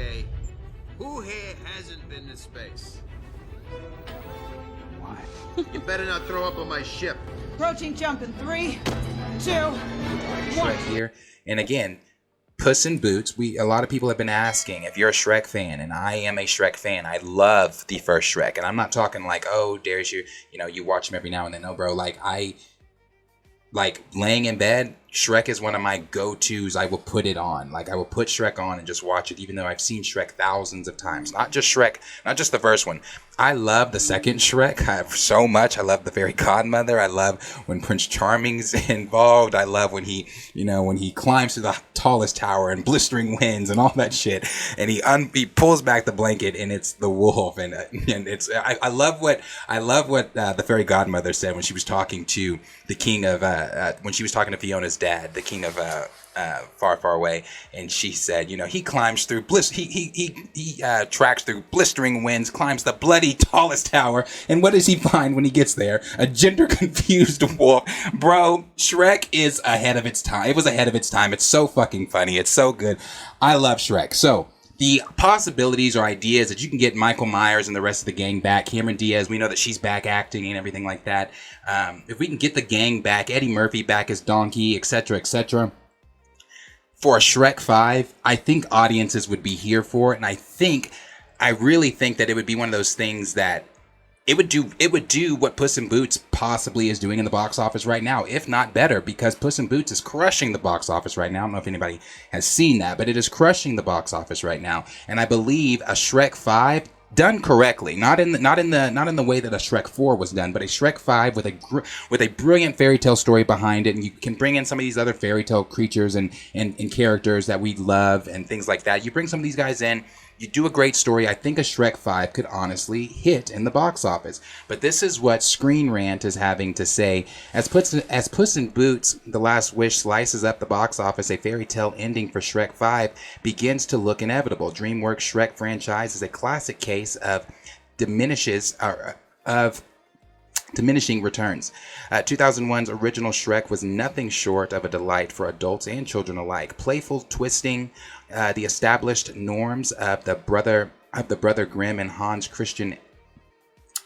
Okay, who here hasn't been to space? Why? You better not throw up on my ship. Approaching jump in 3, 2, 1. Shrek here, and again, Puss in Boots. A lot of people have been asking if you're a Shrek fan, and I am a Shrek fan. I love the first Shrek, and I'm not talking like, oh, there's you know, you watch them every now and then. No, bro, like laying in bed, Shrek is one of my go-tos. I will put it on. Like, I will put Shrek on and just watch it, even though I've seen Shrek thousands of times. Not just Shrek, not just the first one. I love the second Shrek so much. I love the fairy godmother. I love when Prince Charming's involved. I love when he, you know, when he climbs to the tallest tower and blistering winds and all that shit. And he pulls back the blanket and it's the wolf. And it's I love what the fairy godmother said when she was talking to the king of when she was talking to Fiona's dad, the king of Far, Far Away, and she said, you know, he climbs through he tracks through blistering winds, climbs the bloody tallest tower, and what does he find when he gets there? A gender confused wolf. Bro, Shrek is ahead of its time. It was ahead of its time. It's so fucking funny. It's so good. I love Shrek. So the possibilities or ideas that you can get Michael Myers and the rest of the gang back, Cameron Diaz, we know that she's back acting and everything like that. If we can get the gang back, Eddie Murphy back as Donkey, etc., etc., for a Shrek 5, I think audiences would be here for it, and I really think that it would be one of those things that it would do what Puss in Boots possibly is doing in the box office right now, if not better, because Puss in Boots is crushing the box office right now. I don't know if anybody has seen that, but it is crushing the box office right now, and I believe a Shrek 5 done correctly, not in the way that a Shrek 4 was done, but a Shrek 5 with a brilliant fairy tale story behind it, and you can bring in some of these other fairy tale creatures and characters that we love and things like that. You bring some of these guys in, you do a great story. I think a Shrek 5 could honestly hit in the box office. But this is what Screen Rant is having to say. As Puss in Boots, The Last Wish slices up the box office, a fairy tale ending for Shrek 5 begins to look inevitable. Dreamworks' Shrek franchise is a classic case of diminishing returns. 2001's original Shrek was nothing short of a delight for adults and children alike. Playful, twisting the established norms of the brother Grimm and Hans Christian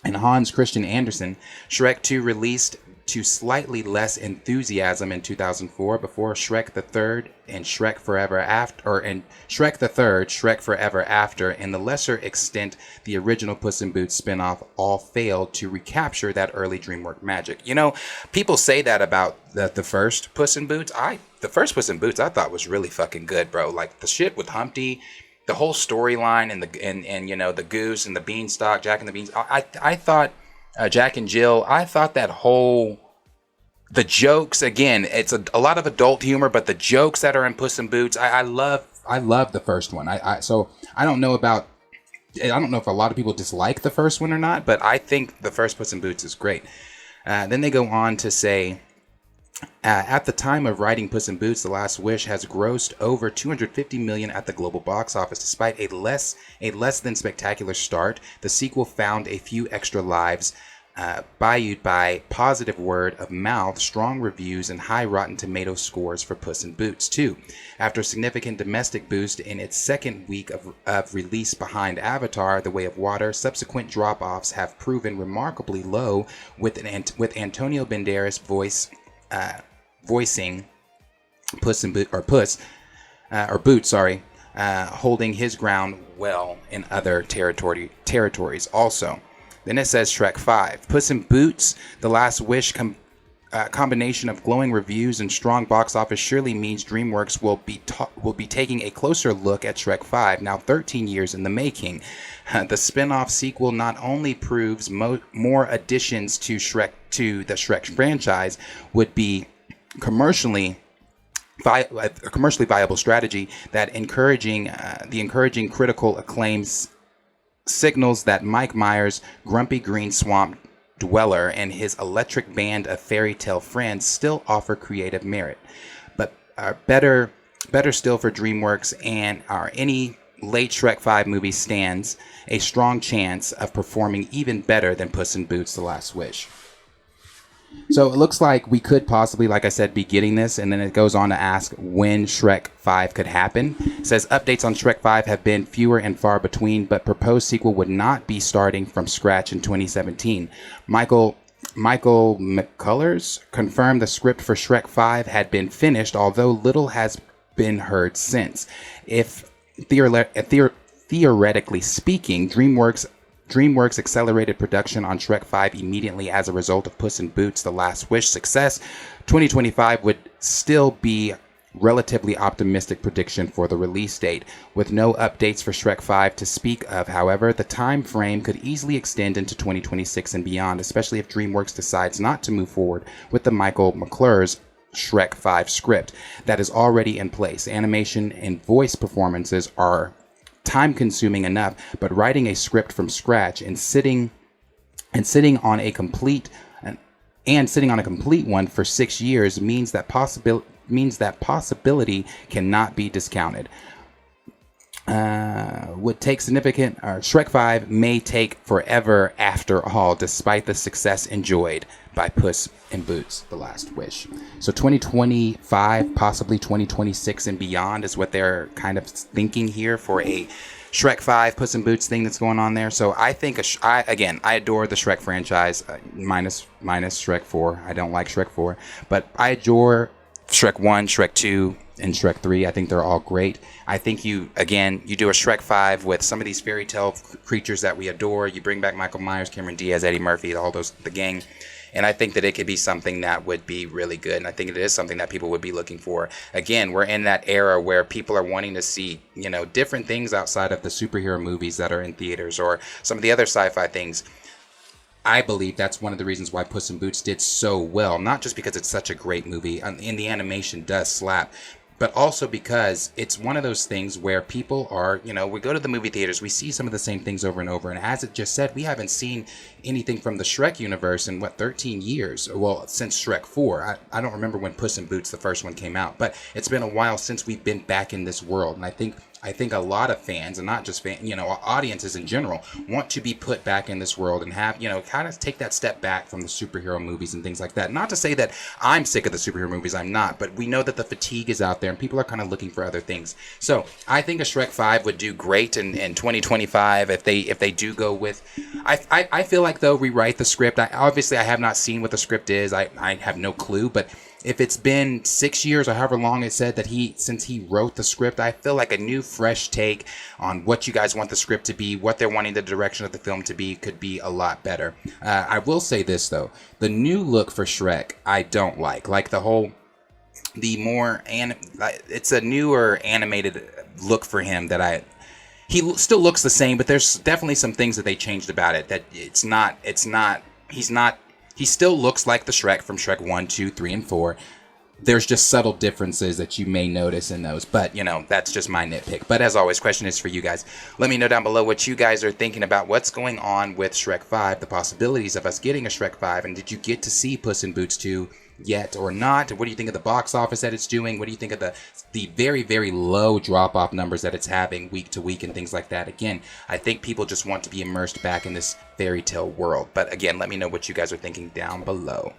Andersen, Shrek 2 released to slightly less enthusiasm in 2004 before Shrek the Third and Shrek Forever After, Shrek Forever After, and the lesser extent the original Puss in Boots spinoff all failed to recapture that early DreamWorks magic. You know, people say that about the first Puss in Boots. The first Puss in Boots I thought was really fucking good, bro. Like the shit with Humpty, the whole storyline, and you know, the goose and the beanstalk, Jack and the Beanstalk. I thought Jack and Jill, I thought the jokes, again, it's a lot of adult humor, but the jokes that are in Puss in Boots, I love the first one. So I don't know if a lot of people dislike the first one or not, but I think the first Puss in Boots is great. Then they go on to say, at the time of writing Puss in Boots, The Last Wish has grossed over $250 million at the global box office. Despite a less than spectacular start, the sequel found a few extra lives, buoyed by positive word of mouth, strong reviews, and high Rotten Tomato scores for Puss in Boots 2. After a significant domestic boost in its second week of release behind Avatar: The Way of Water, subsequent drop-offs have proven remarkably low, with Antonio Banderas voicing Puss in Boots, holding his ground well in other territories also. Then it says Shrek 5. Puss in Boots, The Last Wish combination of glowing reviews and strong box office surely means DreamWorks will be taking a closer look at Shrek 5, now 13 years in the making. The spin-off sequel not only proves more additions to the Shrek franchise would be a commercially viable strategy that encouraging critical acclaim signals that Mike Myers' grumpy green swamp dweller and his electric band of fairy tale friends still offer creative merit, but better still for DreamWorks and any late Shrek 5 movie stands a strong chance of performing even better than Puss in Boots: The Last Wish. So it looks like we could possibly, like I said, be getting this, and then it goes on to ask when Shrek 5 could happen. It says updates on Shrek 5 have been fewer and far between, but proposed sequel would not be starting from scratch in 2017. Michael McCullers confirmed the script for Shrek 5 had been finished, although little has been heard since. If theoretically speaking, DreamWorks accelerated production on Shrek 5 immediately as a result of Puss in Boots: The Last Wish success. 2025 would still be relatively optimistic prediction for the release date. With no updates for Shrek 5 to speak of, however, the time frame could easily extend into 2026 and beyond, especially if DreamWorks decides not to move forward with the Michael McClure's Shrek 5 script that is already in place. Animation and voice performances are time-consuming enough, but writing a script from scratch and sitting on a complete one for 6 years means that possibility cannot be discounted. Would take significant. Shrek 5 may take forever after all, despite the success enjoyed by Puss in Boots: The Last Wish. So 2025, possibly 2026 and beyond is what they're kind of thinking here for a Shrek 5 Puss in Boots thing that's going on there. So I think, I adore the Shrek franchise, minus Shrek 4. I don't like Shrek 4, but I adore Shrek 1, Shrek 2, and Shrek 3. I think they're all great. I think you do a Shrek 5 with some of these fairy tale creatures that we adore. You bring back Michael Myers, Cameron Diaz, Eddie Murphy, the gang. And I think that it could be something that would be really good. And I think it is something that people would be looking for. Again, we're in that era where people are wanting to see, different things outside of the superhero movies that are in theaters or some of the other sci-fi things. I believe that's one of the reasons why Puss in Boots did so well. Not just because it's such a great movie, and the animation does slap, but also because it's one of those things where people are, we go to the movie theaters, we see some of the same things over and over. And as it just said, we haven't seen anything from the Shrek universe in 13 years? Well, since Shrek 4. I don't remember when Puss in Boots, the first one, came out, but it's been a while since we've been back in this world. And I think a lot of fans, and not just fans, audiences in general, want to be put back in this world and have, kind of take that step back from the superhero movies and things like that. Not to say that I'm sick of the superhero movies, I'm not, but we know that the fatigue is out there and people are kind of looking for other things. So I think a Shrek 5 would do great in 2025 if they do go with. I feel like they'll rewrite the script. I have not seen what the script is. I have no clue, but if it's been 6 years or however long it said that since he wrote the script, I feel like a new, fresh take on what you guys want the script to be, what they're wanting the direction of the film to be, could be a lot better. I will say this, though. The new look for Shrek, I don't like. Like it's a newer animated look for him that he still looks the same, but there's definitely some things that they changed about it that he still looks like the Shrek from Shrek 1, 2, 3, and 4. There's just subtle differences that you may notice in those. But, that's just my nitpick. But as always, question is for you guys. Let me know down below what you guys are thinking about what's going on with Shrek 5, the possibilities of us getting a Shrek 5, and did you get to see Puss in Boots 2 yet or not? What do you think of the box office that it's doing? What do you think of the very, very low drop-off numbers that it's having week to week and things like that? Again, I think people just want to be immersed back in this fairy tale world. But again, let me know what you guys are thinking down below.